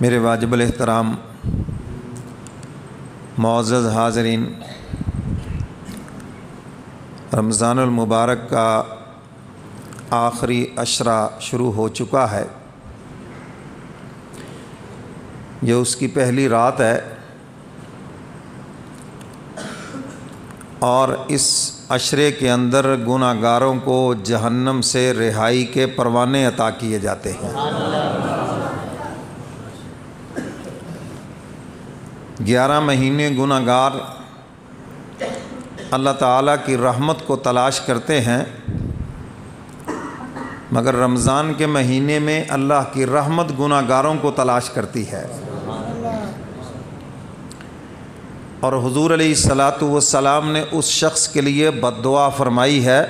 میرے واجب الاحترام معزز حاضرین، رمضان المبارک کا آخری عشرہ شروع ہو چکا ہے۔ یہ اس کی پہلی رات ہے اور اس عشرے کے اندر گناہ گاروں کو جہنم سے رہائی کے پروانے عطا کیے جاتے ہیں۔ 11 مہینے گناہ گار اللہ تعالیٰ کی رحمت کو تلاش کرتے ہیں، مگر رمضان کے مہینے میں اللہ کی رحمت گناہ گاروں کو تلاش کرتی ہے۔ اور حضور علیہ الصلاۃ والسلام نے اس شخص کے لیے بد دعا فرمائی ہے،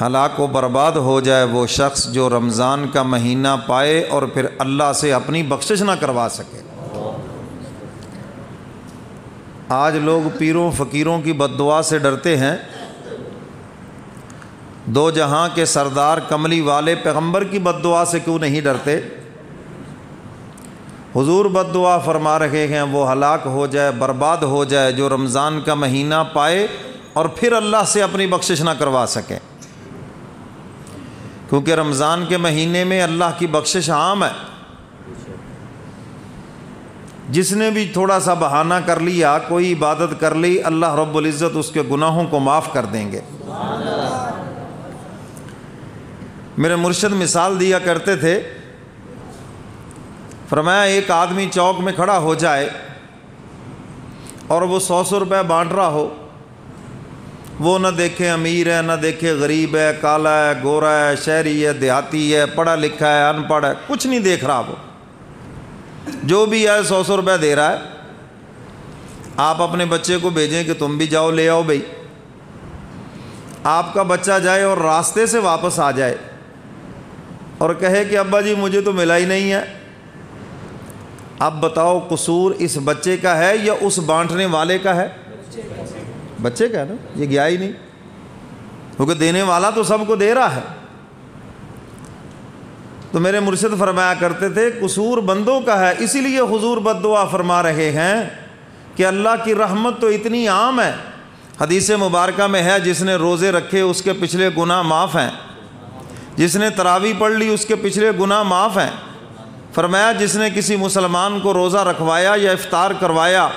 ہلاک و برباد ہو جائے وہ شخص جو رمضان کا مہینہ پائے اور پھر اللہ سے اپنی بخشش نہ کروا سکے۔ آج لوگ پیروں فقیروں کی بد دعا سے ڈرتے ہیں، دو جہاں کے سردار کملی والے پیغمبر کی بد دعا سے کیوں نہیں ڈرتے؟ حضور بد دعا فرما رہے ہیں وہ ہلاک ہو جائے، برباد ہو جائے جو رمضان کا مہینہ پائے اور پھر اللہ سے اپنی بخشش نہ کروا سکے، کیونکہ رمضان کے مہینے میں اللہ کی بخشش عام ہے۔ جس نے بھی تھوڑا سا بہانہ کر لیا، کوئی عبادت کر لی، اللہ رب العزت اس کے گناہوں کو معاف کر دیں گے۔ میرے مرشد مثال دیا کرتے تھے، فرمایا ایک آدمی چوک میں کھڑا ہو جائے اور وہ 100 روپے بانٹ رہا ہو، وہ نہ دیکھے امیر ہے، نہ دیکھے غریب ہے، کالا ہے، گورا ہے، شہری ہے، دیہاتی ہے، پڑھا لکھا ہے، ان پڑھ ہے، کچھ نہیں دیکھ رہا، وہ جو بھی ہے 100 روپے دے رہا ہے۔ آپ اپنے بچے کو بھیجیں کہ تم بھی جاؤ لے آؤ بھائی، آپ کا بچہ جائے اور راستے سے واپس آ جائے اور کہے کہ ابا جی مجھے تو ملا ہی نہیں ہے، اب بتاؤ قصور اس بچے کا ہے یا اس بانٹنے والے کا ہے؟ بچے کا ہے نا، یہ گیا ہی نہیں، کیونکہ دینے والا تو سب کو دے رہا ہے۔ تو میرے مرشد فرمایا کرتے تھے قصور بندوں کا ہے، اسی لیے حضور بد دعا فرما رہے ہیں کہ اللہ کی رحمت تو اتنی عام ہے۔ حدیث مبارکہ میں ہے جس نے روزے رکھے اس کے پچھلے گناہ معاف ہیں، جس نے تراویح پڑھ لی اس کے پچھلے گناہ معاف ہیں۔ فرمایا جس نے کسی مسلمان کو روزہ رکھوایا یا افطار کروایا،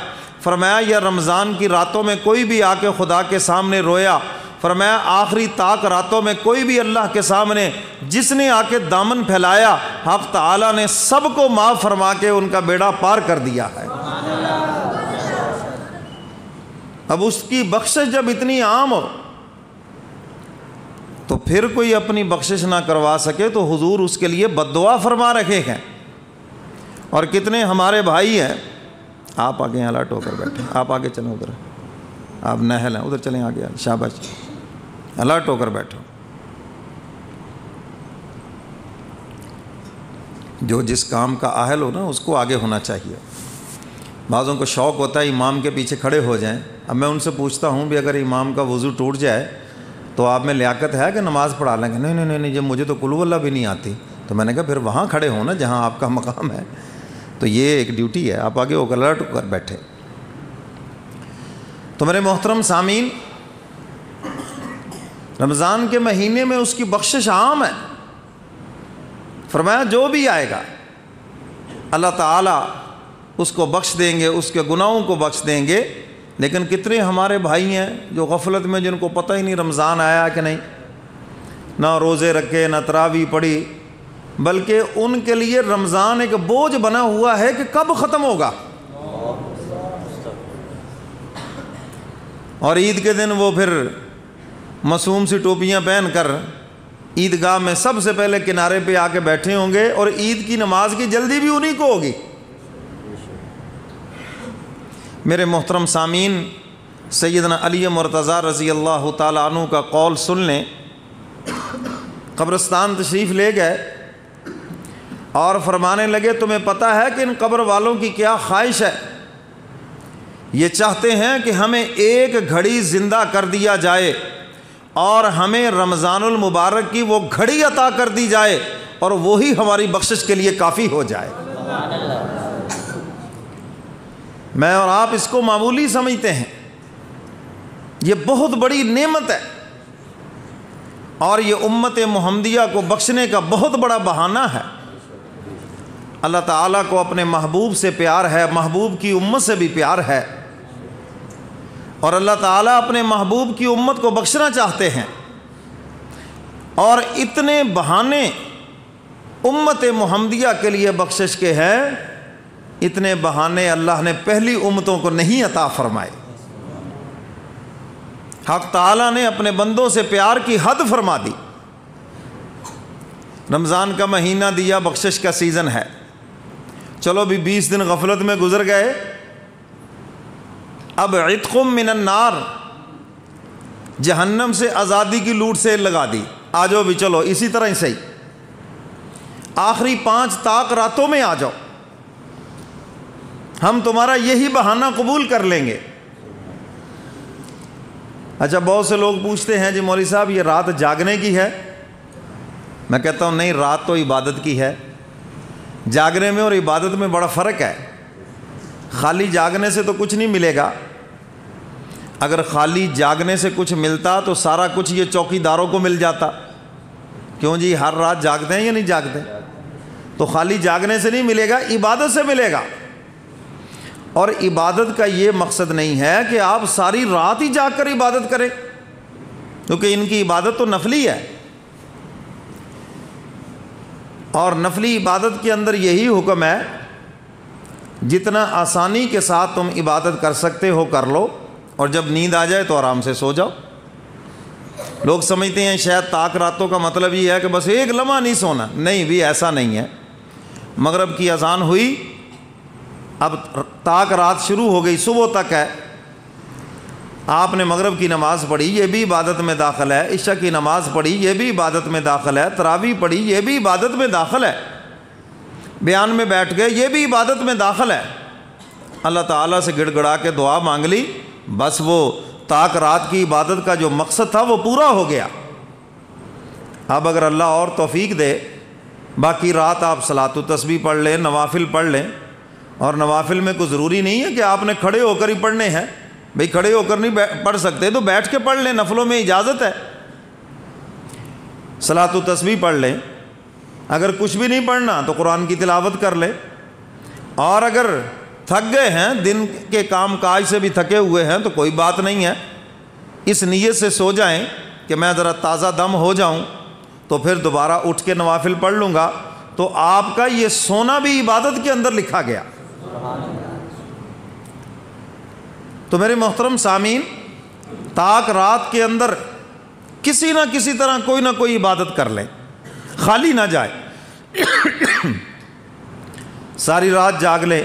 فرمایا یا رمضان کی راتوں میں کوئی بھی آ کے خدا کے سامنے رویا، فرمایا آخری طاق راتوں میں کوئی بھی اللہ کے سامنے جس نے آ کے دامن پھیلایا، حق تعالیٰ نے سب کو معاف فرما کے ان کا بیڑا پار کر دیا ہے۔ اب اس کی بخشش جب اتنی عام ہو تو پھر کوئی اپنی بخشش نہ کروا سکے تو حضور اس کے لیے بد دعا فرما رکھے ہیں۔ اور کتنے ہمارے بھائی ہیں، آپ آگے الرٹ ہو کر بیٹھے، آپ آگے چلیں، ادھر آپ نہل ہیں، ادھر چلیں آگے، شاباش، الرٹ ہو کر بیٹھو۔ جو جس کام کا اہل ہو نا اس کو آگے ہونا چاہیے۔ بعضوں کو شوق ہوتا ہے امام کے پیچھے کھڑے ہو جائیں۔ اب میں ان سے پوچھتا ہوں بھی اگر امام کا وضو ٹوٹ جائے تو آپ میں لیاقت ہے کہ نماز پڑھا لیں گے؟ نہیں جب مجھے تو قل ہو اللہ بھی نہیں آتی۔ تو میں نے کہا پھر وہاں کھڑے ہوں نا جہاں آپ کا مقام ہے، تو یہ ایک ڈیوٹی ہے، آپ آگے ہو کر الرٹ ہو کر بیٹھے۔ تو میرے محترم سامعین، رمضان کے مہینے میں اس کی بخشش عام ہے۔ فرمایا جو بھی آئے گا اللہ تعالیٰ اس کو بخش دیں گے، اس کے گناہوں کو بخش دیں گے۔ لیکن کتنے ہمارے بھائی ہیں جو غفلت میں، جن کو پتہ ہی نہیں رمضان آیا کہ نہیں، نہ روزے رکھے، نہ تراویح پڑھی، بلکہ ان کے لیے رمضان ایک بوجھ بنا ہوا ہے کہ کب ختم ہوگا۔ اور عید کے دن وہ پھر معصوم سی ٹوپیاں پہن کر عیدگاہ میں سب سے پہلے کنارے پہ آ کے بیٹھے ہوں گے، اور عید کی نماز کی جلدی بھی انہی کو ہوگی۔ میرے محترم سامعین، سیدنا علی مرتضیٰ رضی اللہ تعالیٰ عنہ کا قول سن لیں۔ قبرستان تشریف لے گئے اور فرمانے لگے تمہیں پتہ ہے کہ ان قبر والوں کی کیا خواہش ہے؟ یہ چاہتے ہیں کہ ہمیں ایک گھڑی زندہ کر دیا جائے اور ہمیں رمضان المبارک کی وہ گھڑی عطا کر دی جائے اور وہی ہماری بخشش کے لیے کافی ہو جائے۔ میں اور آپ اس کو معمولی سمجھتے ہیں، یہ بہت بڑی نعمت ہے، اور یہ امت محمدیہ کو بخشنے کا بہت بڑا بہانہ ہے۔ اللہ تعالیٰ کو اپنے محبوب سے پیار ہے، محبوب کی امت سے بھی پیار ہے، اور اللہ تعالیٰ اپنے محبوب کی امت کو بخشنا چاہتے ہیں، اور اتنے بہانے امت محمدیہ کے لیے بخشش کے ہیں، اتنے بہانے اللہ نے پہلی امتوں کو نہیں عطا فرمائے۔ حق تعالیٰ نے اپنے بندوں سے پیار کی حد فرما دی۔ رمضان کا مہینہ دیا، بخشش کا سیزن ہے، چلو بھی 20 دن غفلت میں گزر گئے، اب عتقم من النار، جہنم سے آزادی کی لوٹ سیل لگا دی، آ جاؤ بھی چلو اسی طرح ہی صحیح، آخری 5 طاق راتوں میں آ جاؤ، ہم تمہارا یہی بہانہ قبول کر لیں گے۔ اچھا، بہت سے لوگ پوچھتے ہیں جی مولوی صاحب یہ رات جاگنے کی ہے؟ میں کہتا ہوں نہیں، رات تو عبادت کی ہے۔ جاگنے میں اور عبادت میں بڑا فرق ہے۔ خالی جاگنے سے تو کچھ نہیں ملے گا، اگر خالی جاگنے سے کچھ ملتا تو سارا کچھ یہ چوکیداروں کو مل جاتا۔ کیوں جی ہر رات جاگتے ہیں یا نہیں جاگتے؟ تو خالی جاگنے سے نہیں ملے گا، عبادت سے ملے گا۔ اور عبادت کا یہ مقصد نہیں ہے کہ آپ ساری رات ہی جاگ کر عبادت کریں، کیونکہ ان کی عبادت تو نفلی ہے، اور نفلی عبادت کے اندر یہی حکم ہے جتنا آسانی کے ساتھ تم عبادت کر سکتے ہو کر لو، اور جب نیند آ جائے تو آرام سے سو جاؤ۔ لوگ سمجھتے ہیں شاید طاق راتوں کا مطلب یہ ہے کہ بس ایک لمحہ نہیں سونا، نہیں بھی ایسا نہیں ہے۔ مغرب کی اذان ہوئی، اب طاق رات شروع ہو گئی، صبح تک ہے، آپ نے مغرب کی نماز پڑھی، یہ بھی عبادت میں داخل ہے، عشاء کی نماز پڑھی، یہ بھی عبادت میں داخل ہے، تراویح پڑھی، یہ بھی عبادت میں داخل ہے، بیان میں بیٹھ گئے، یہ بھی عبادت میں داخل ہے۔ اللہ تعالیٰ سے گڑ گڑا کے دعا مانگ لی، بس وہ طاق رات کی عبادت کا جو مقصد تھا وہ پورا ہو گیا۔ اب اگر اللہ اور توفیق دے، باقی رات آپ صلاۃ و تسبیح پڑھ لیں، نوافل پڑھ لیں، اور نوافل میں کوئی ضروری نہیں ہے کہ آپ نے کھڑے ہو کر ہی پڑھنے ہیں، بھئی کھڑے ہو کر نہیں پڑھ سکتے تو بیٹھ کے پڑھ لیں، نفلوں میں اجازت ہے، صلاۃ و تسبیح پڑھ لیں۔ اگر کچھ بھی نہیں پڑھنا تو قرآن کی تلاوت کر لیں، اور اگر تھک گئے ہیں، دن کے کام کاج سے بھی تھکے ہوئے ہیں تو کوئی بات نہیں ہے، اس نیت سے سو جائیں کہ میں ذرا تازہ دم ہو جاؤں تو پھر دوبارہ اٹھ کے نوافل پڑھ لوں گا، تو آپ کا یہ سونا بھی عبادت کے اندر لکھا گیا۔ تو میرے محترم سامعین، طاق رات کے اندر کسی نہ کسی طرح کوئی نہ کوئی عبادت کر لیں، خالی نہ جائے۔ ساری رات جاگ لیں،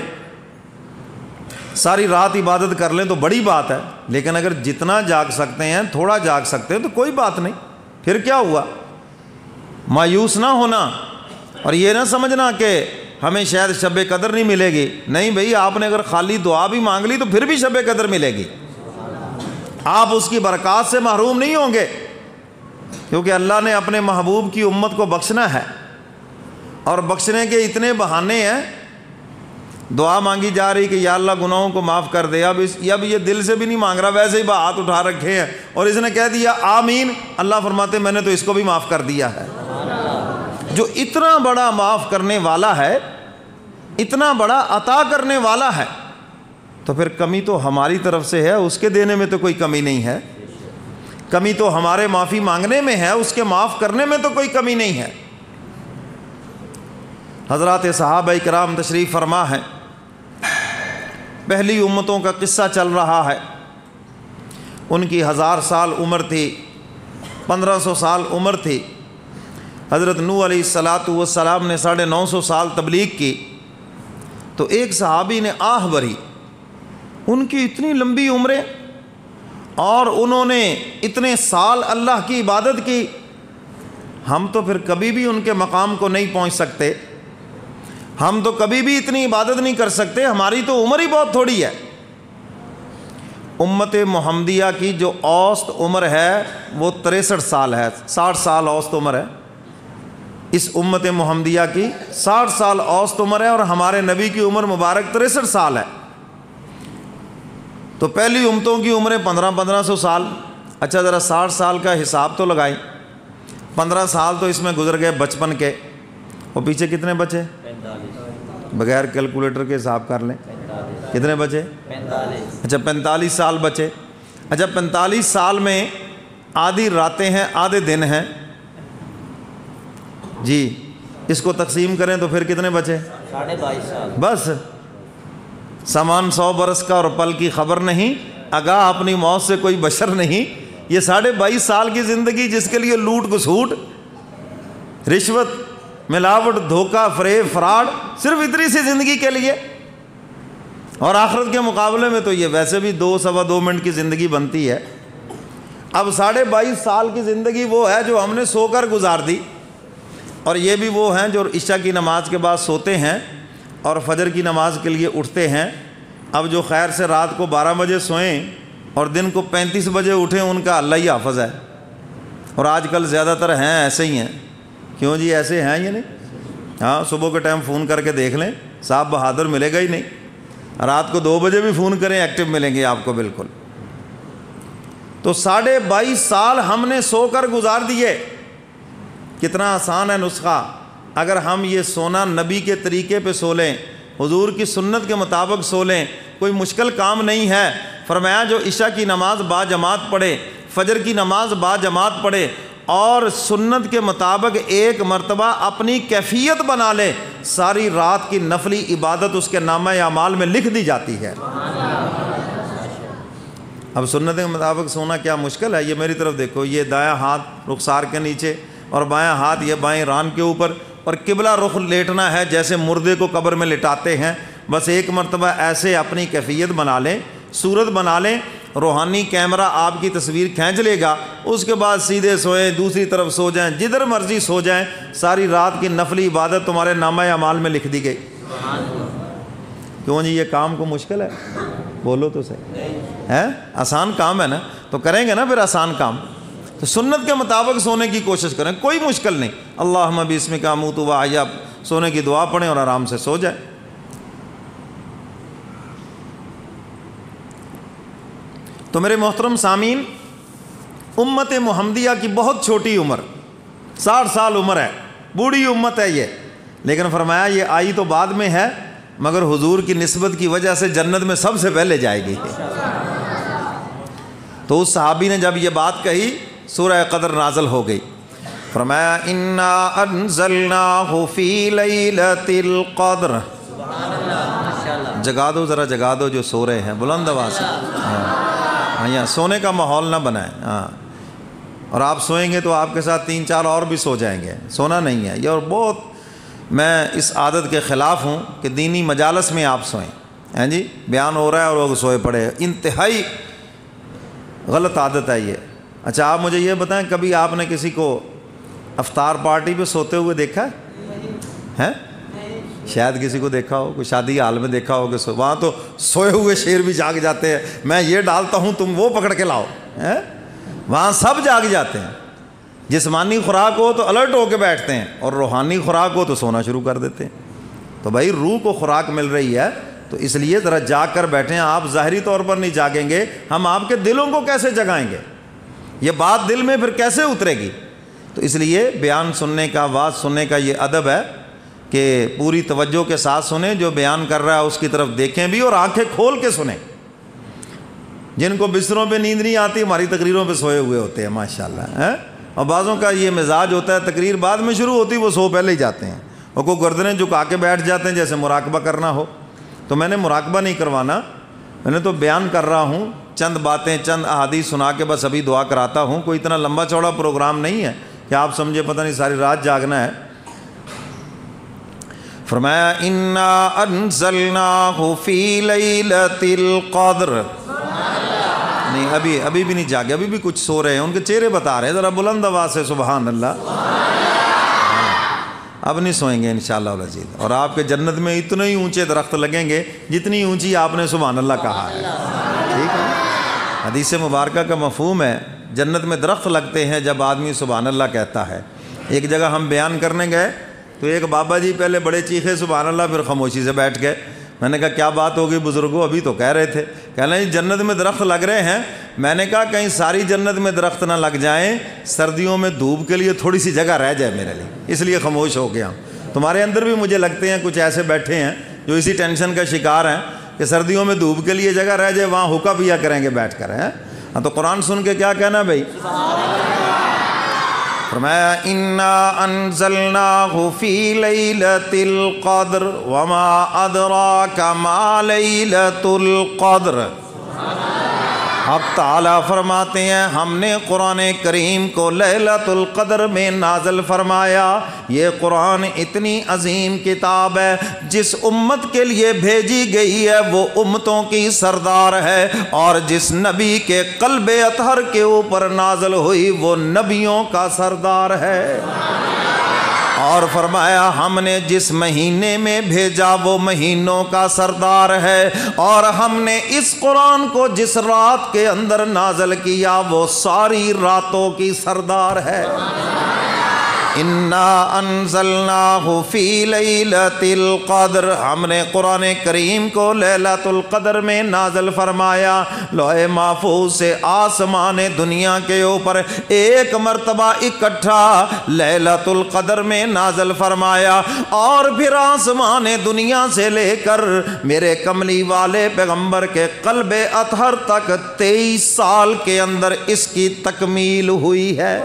ساری رات عبادت کر لیں تو بڑی بات ہے، لیکن اگر جتنا جاگ سکتے ہیں، تھوڑا جاگ سکتے ہیں تو کوئی بات نہیں، پھر کیا ہوا؟ مایوس نہ ہونا، اور یہ نہ سمجھنا کہ ہمیں شاید شب قدر نہیں ملے گی۔ نہیں بھئی، آپ نے اگر خالی دعا بھی مانگ لی تو پھر بھی شب قدر ملے گی، آپ اس کی برکات سے محروم نہیں ہوں گے، کیونکہ اللہ نے اپنے محبوب کی امت کو بخشنا ہے، اور بخشنے کے اتنے بہانے ہیں۔ دعا مانگی جا رہی کہ یا اللہ گناہوں کو معاف کر دے، اب یہ دل سے بھی نہیں مانگ رہا، ویسے ہی ہاتھ اٹھا رکھے ہیں اور اس نے کہہ دیا آمین، اللہ فرماتے میں نے تو اس کو بھی معاف کر دیا ہے۔ جو اتنا بڑا معاف کرنے والا ہے، اتنا عطا عطا کرنے والا ہے، تو پھر کمی تو ہماری طرف سے ہے، اس کے دینے میں تو کوئی کمی نہیں ہے، کمی تو ہمارے معافی مانگنے میں ہے، اس کے معاف کرنے میں تو کوئی کمی نہیں ہے۔ حضرات صحابہ کرام تشریف فرما ہیں، پہلی امتوں کا قصہ چل رہا ہے، ان کی 1000 سال عمر تھی، 1500 سال عمر تھی۔ حضرت نوح علیہ السلام نے 950 سال تبلیغ کی، تو ایک صحابی نے آہ بھری، ان کی اتنی لمبی عمریں اور انہوں نے اتنے سال اللہ کی عبادت کی، ہم تو پھر کبھی بھی ان کے مقام کو نہیں پہنچ سکتے، ہم تو کبھی بھی اتنی عبادت نہیں کر سکتے، ہماری تو عمر ہی بہت تھوڑی ہے۔ امت محمدیہ کی جو اوسط عمر ہے وہ 63 سال ہے، 60 سال اوسط عمر ہے۔ اس امت محمدیہ کی 60 سال اوسط عمر ہے اور ہمارے نبی کی عمر مبارک 63 سال ہے. تو پہلی امتوں کی عمریں 1500 سال. اچھا ذرا 60 سال کا حساب تو لگائیں. 15 سال تو اس میں گزر گئے بچپن کے, اور پیچھے کتنے بچے؟ 45. بغیر کیلکولیٹر کے حساب کر لیں کتنے بچے؟ 45. اچھا 45 سال بچے. اچھا 45 سال میں آدھی راتیں ہیں آدھے دن ہیں جی, اس کو تقسیم کریں تو پھر کتنے بچے؟ 22.5 سال. بس سامان 100 برس کا اور پل کی خبر نہیں, آگاہ اپنی موت سے کوئی بشر نہیں. یہ 22.5 سال کی زندگی جس کے لیے لوٹ گھسوٹ, رشوت, ملاوٹ, دھوکہ, فریب, فراڈ, صرف اتنی سی زندگی کے لیے. اور آخرت کے مقابلے میں تو یہ ویسے بھی 2 سوا 2 منٹ کی زندگی بنتی ہے. اب 22.5 سال کی زندگی وہ ہے جو ہم نے سو کر گزار دی, اور یہ بھی وہ ہیں جو عشاء کی نماز کے بعد سوتے ہیں اور فجر کی نماز کے لیے اٹھتے ہیں. اب جو خیر سے رات کو 12 بجے سوئیں اور دن کو 35 بجے اٹھیں, ان کا اللہ ہی حافظ ہے. اور آج کل زیادہ تر ہیں ایسے ہی ہیں. کیوں جی ایسے ہیں یہ نہیں؟ ہاں صبح کے ٹائم فون کر کے دیکھ لیں, صاحب بہادر ملے گا ہی نہیں. رات کو 2 بجے بھی فون کریں ایکٹیو ملیں گے آپ کو بالکل. تو 22.5 سال ہم نے سو کر گزار دیے. کتنا آسان ہے نسخہ. اگر ہم یہ سونا نبی کے طریقے پہ سو لیں, حضور کی سنت کے مطابق سو لیں, کوئی مشکل کام نہیں ہے. فرمایا جو عشاء کی نماز با جماعت پڑھے, فجر کی نماز با جماعت پڑھے اور سنت کے مطابق ایک مرتبہ اپنی کیفیت بنا لے, ساری رات کی نفلی عبادت اس کے نامہ اعمال میں لکھ دی جاتی ہے. اب سنت کے مطابق سونا کیا مشکل ہے؟ یہ میری طرف دیکھو, یہ دایاں ہاتھ رخسار کے نیچے اور بایاں ہاتھ یہ بائیں ران کے اوپر, اور قبلہ رخ لیٹنا ہے جیسے مردے کو قبر میں لٹاتے ہیں. بس ایک مرتبہ ایسے اپنی کیفیت بنا لیں, صورت بنا لیں, روحانی کیمرہ آپ کی تصویر کھینچ لے گا. اس کے بعد سیدھے سوئیں, دوسری طرف سو جائیں, جدھر مرضی سو جائیں, ساری رات کی نفلی عبادت تمہارے نامہ اعمال میں لکھ دی گئی. کیوں جی یہ کام کو مشکل ہے؟ بولو تو صحیح ہے. آسان کام ہے نا, تو کریں گے نا پھر آسان کام. تو سنت کے مطابق سونے کی کوشش کریں, کوئی مشکل نہیں. اللہم بسمک اموت و احیا, سونے کی دعا پڑھیں اور آرام سے سو جائیں. تو میرے محترم سامعین, امت محمدیہ کی بہت چھوٹی عمر, 60 سال عمر ہے, بوڑھی امت ہے یہ. لیکن فرمایا یہ آئی تو بعد میں ہے, مگر حضور کی نسبت کی وجہ سے جنت میں سب سے پہلے جائے گی. تو اس صحابی نے جب یہ بات کہی, سورہ قدر نازل ہو گئی. فرمایا انا انزلناہ فی لیلۃ القدر. جگا دو ذرا, جگا دو جو سو رہے ہیں, بلند آواز سے. ہاں یہاں سونے کا ماحول نہ بنائیں. ہاں, اور آپ سوئیں گے تو آپ کے ساتھ 3-4 اور بھی سو جائیں گے. سونا نہیں ہے یہ. اور بہت میں اس عادت کے خلاف ہوں کہ دینی مجالس میں آپ سوئیں. ہیں جی, بیان ہو رہا ہے اور لوگ سوئے پڑے, انتہائی غلط عادت ہے یہ. اچھا آپ مجھے یہ بتائیں, کبھی آپ نے کسی کو افطار پارٹی پہ سوتے ہوئے دیکھا ہے؟ شاید کسی کو دیکھا ہو, کوئی شادی حال میں دیکھا ہو کہ وہاں تو سوئے ہوئے شیر بھی جاگ جاتے ہیں, میں یہ ڈالتا ہوں تم وہ پکڑ کے لاؤ. وہاں سب جاگ جاتے ہیں. جسمانی خوراک ہو تو الرٹ ہو کے بیٹھتے ہیں, اور روحانی خوراک ہو تو سونا شروع کر دیتے ہیں. تو بھائی روح کو خوراک مل رہی ہے تو اس لیے ذرا جاگ کر بیٹھیں. آپ ظاہری طور پر نہیں جاگیں گے, ہم آپ کے دلوں کو کیسے جگائیں گے؟ یہ بات دل میں پھر کیسے اترے گی؟ تو اس لیے بیان سننے کا, واز سننے کا یہ ادب ہے کہ پوری توجہ کے ساتھ سنیں. جو بیان کر رہا ہے اس کی طرف دیکھیں بھی, اور آنکھیں کھول کے سنیں. جن کو بستروں پہ نیند نہیں آتی, ہماری تقریروں پہ سوئے ہوئے ہوتے ہیں ماشاءاللہ. اور بعضوں کا یہ مزاج ہوتا ہے, تقریر بعد میں شروع ہوتی, وہ سو پہلے ہی جاتے ہیں, اور کوئی گردنیں جھکا کے بیٹھ جاتے ہیں جیسے مراقبہ کرنا ہو. تو میں نے مراقبہ نہیں کروانا, میں نے تو بیان کر رہا ہوں, چند باتیں چند احادیث سنا کے بس ابھی دعا کراتا ہوں. کوئی اتنا لمبا چوڑا پروگرام نہیں ہے کہ آپ سمجھے پتہ نہیں ساری رات جاگنا ہے. فرمایا انا انزلناہ فی لیلۃ القدر. نہیں ابھی بھی نہیں جاگے, ابھی بھی کچھ سو رہے ہیں, ان کے چہرے بتا رہے ہیں. ذرا بلند آواز سے سبحان اللہ. اب نہیں سوئیں گے انشاءاللہ العزیز. اور آپ کے جنت میں اتنے ہی اونچے درخت لگیں گے جتنی اونچی آپ نے سبحان اللہ کہا ہے. ٹھیک ہے, حدیث مبارکہ کا مفہوم ہے, جنت میں درخت لگتے ہیں جب آدمی سبحان اللہ کہتا ہے. ایک جگہ ہم بیان کرنے گئے تو ایک بابا جی پہلے بڑے چیخے سبحان اللہ، پھر خاموشی سے بیٹھ گئے. میں نے کہا کیا بات ہوگی بزرگوں، ابھی تو کہہ رہے تھے. کہنا جی جنت میں درخت لگ رہے ہیں. میں نے کہا کہیں ساری جنت میں درخت نہ لگ جائیں، سردیوں میں دھوپ کے لیے تھوڑی سی جگہ رہ جائے میرے لیے، اس لیے خاموش ہو گیا. تمہارے اندر بھی مجھے لگتے ہیں کچھ ایسے بیٹھے ہیں جو اسی ٹینشن کا شکار ہیں کہ سردیوں میں دھوپ کے لیے جگہ رہ جائے، وہاں حکا پیا کریں گے بیٹھ کر. ہاں تو قرآن سن کے کیا کہنا بھائی؟ فرمایا انا انزلناہ فی لیلۃ القدر وما ادراک ما لیلۃ القدر. حق تعالیٰ فرماتے ہیں ہم نے قرآن کریم کو لیلۃ القدر میں نازل فرمایا. یہ قرآن اتنی عظیم کتاب ہے، جس امت کے لیے بھیجی گئی ہے وہ امتوں کی سردار ہے، اور جس نبی کے قلب اطہر کے اوپر نازل ہوئی وہ نبیوں کا سردار ہے. اور فرمایا ہم نے جس مہینے میں بھیجا وہ مہینوں کا سردار ہے، اور ہم نے اس قرآن کو جس رات کے اندر نازل کیا وہ ساری راتوں کی سردار ہے. انا انزلناہ فی لیلۃ القدر، ہم نے قرآن کریم کو لیلۃ القدر میں نازل فرمایا. لوح محفوظ سے آسمان دنیا کے اوپر ایک مرتبہ اکٹھا لیلۃ القدر میں نازل فرمایا، اور پھر آسمان دنیا سے لے کر میرے کملی والے پیغمبر کے قلب اطہر تک 23 سال کے اندر اس کی تکمیل ہوئی ہے.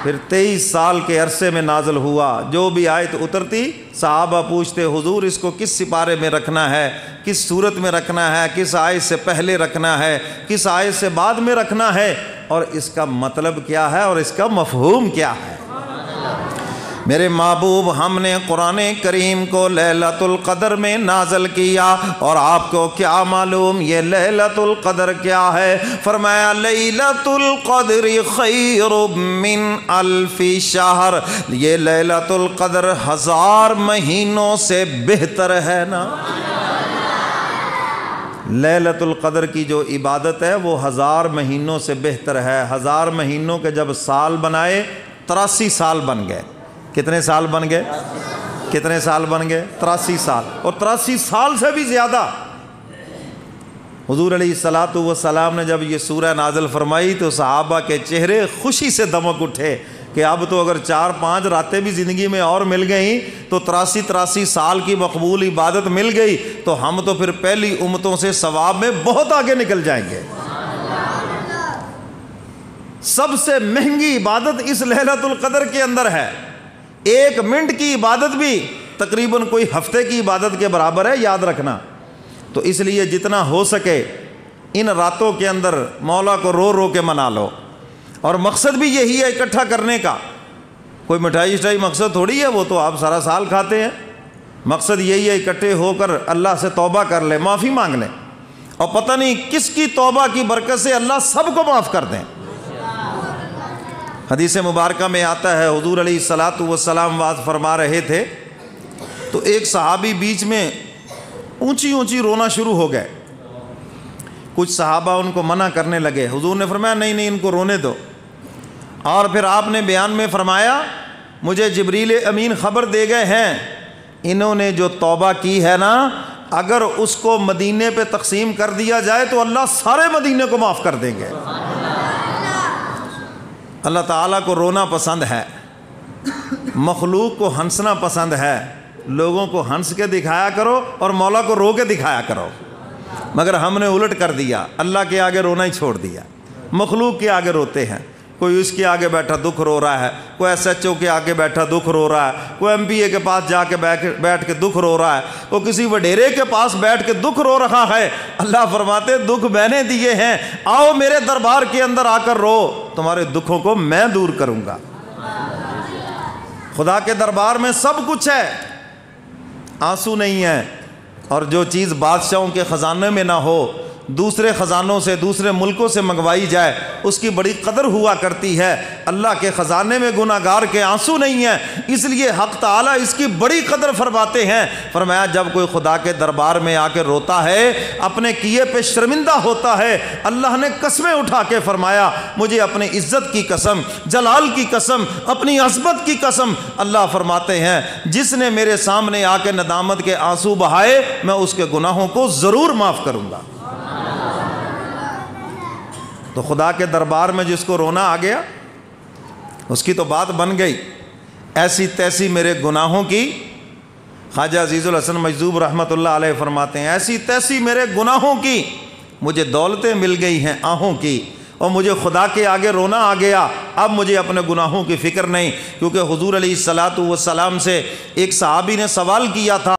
پھر 23 سال کے عرصے میں نازل ہوا. جو بھی آیت اترتی صحابہ پوچھتے حضور اس کو کس سپارے میں رکھنا ہے، کس صورت میں رکھنا ہے، کس آیت سے پہلے رکھنا ہے، کس آیت سے بعد میں رکھنا ہے، اور اس کا مطلب کیا ہے اور اس کا مفہوم کیا ہے. میرے محبوب ہم نے قرآن کریم کو لیلۃ القدر میں نازل کیا، اور آپ کو کیا معلوم یہ لیلۃ القدر کیا ہے؟ فرمایا لیلۃ القدر خیر من الف شہر. یہ لیلۃ القدر 1000 مہینوں سے بہتر ہے نا. لیلۃ القدر کی جو عبادت ہے وہ 1000 مہینوں سے بہتر ہے. 1000 مہینوں کے جب سال بنائے 83 سال بن گئے. کتنے سال بن گئے؟ کتنے سال بن گئے؟ 83 سال. اور 83 سال سے بھی زیادہ حضور علیہ الصلاۃ والسلام نے جب یہ سورہ نازل فرمائی تو صحابہ کے چہرے خوشی سے دمک اٹھے کہ اب تو اگر 4-5 راتیں بھی زندگی میں اور مل گئیں تو 83 سال کی مقبول عبادت مل گئی تو ہم تو پھر پہلی امتوں سے ثواب میں بہت آگے نکل جائیں گے. سب سے مہنگی عبادت اس لیلۃ القدر کے اندر ہے. 1 منٹ کی عبادت بھی تقریباً کوئی ہفتے کی عبادت کے برابر ہے، یاد رکھنا. تو اس لیے جتنا ہو سکے ان راتوں کے اندر مولا کو رو رو کے منا لو. اور مقصد بھی یہی ہے اکٹھا کرنے کا. کوئی مٹھائی شٹائی مقصد تھوڑی ہے، وہ تو آپ سارا سال کھاتے ہیں. مقصد یہی ہے اکٹھے ہو کر اللہ سے توبہ کر لیں، معافی مانگ لیں، اور پتہ نہیں کس کی توبہ کی برکت سے اللہ سب کو معاف کر دیں. حدیث مبارکہ میں آتا ہے حضور علیہ الصلاۃ والسلام واعظ فرما رہے تھے تو ایک صحابی بیچ میں اونچی اونچی رونا شروع ہو گئے. کچھ صحابہ ان کو منع کرنے لگے. حضور نے فرمایا نہیں نہیں ان کو رونے دو. اور پھر آپ نے بیان میں فرمایا مجھے جبریل امین خبر دے گئے ہیں انہوں نے جو توبہ کی ہے نا اگر اس کو مدینے پہ تقسیم کر دیا جائے تو اللہ سارے مدینے کو معاف کر دیں گے. اللہ تعالیٰ کو رونا پسند ہے، مخلوق کو ہنسنا پسند ہے. لوگوں کو ہنس کے دکھایا کرو اور مولا کو رو کے دکھایا کرو. مگر ہم نے الٹ کر دیا، اللہ کے آگے رونا ہی چھوڑ دیا. مخلوق کے آگے روتے ہیں. کوئی اس کے آگے بیٹھا دکھ رو رہا ہے، کوئی SHO کے آگے بیٹھا دکھ رو رہا ہے، کوئی MPA کے پاس جا کے بیٹھ کے دکھ رو رہا ہے، کوئی کسی وڈیرے کے پاس بیٹھ کے دکھ رو رہا ہے. اللہ فرماتے دکھ میں نے دیے ہیں، آؤ میرے دربار کے اندر آ کر رو، تمہارے دکھوں کو میں دور کروں گا. خدا کے دربار میں سب کچھ ہے، آنسو نہیں ہے. اور جو چیز بادشاہوں کے خزانے میں نہ ہو، دوسرے خزانوں سے دوسرے ملکوں سے منگوائی جائے اس کی بڑی قدر ہوا کرتی ہے۔ اللہ کے خزانے میں گناہ گار کے آنسو نہیں ہیں، اس لیے حق تعالیٰ اس کی بڑی قدر فرماتے ہیں۔ فرمایا جب کوئی خدا کے دربار میں آ کے روتا ہے، اپنے کیے پہ شرمندہ ہوتا ہے، اللہ نے قسمیں اٹھا کے فرمایا مجھے اپنی عزت کی قسم، جلال کی قسم، اپنی عظمت کی قسم، اللہ فرماتے ہیں جس نے میرے سامنے آ کے ندامت کے آنسو بہائے میں اس کے گناہوں کو ضرور معاف کروں گا۔ تو خدا کے دربار میں جس کو رونا آ گیا اس کی تو بات بن گئی۔ ایسی تیسی میرے گناہوں کی، خواجہ عزیز الحسن مجذوب رحمۃ اللہ علیہ فرماتے ہیں ایسی تیسی میرے گناہوں کی مجھے دولتیں مل گئی ہیں آہوں کی، اور مجھے خدا کے آگے رونا آ گیا، اب مجھے اپنے گناہوں کی فکر نہیں۔ کیونکہ حضور علیہ الصلاۃ والسلام سے ایک صحابی نے سوال کیا تھا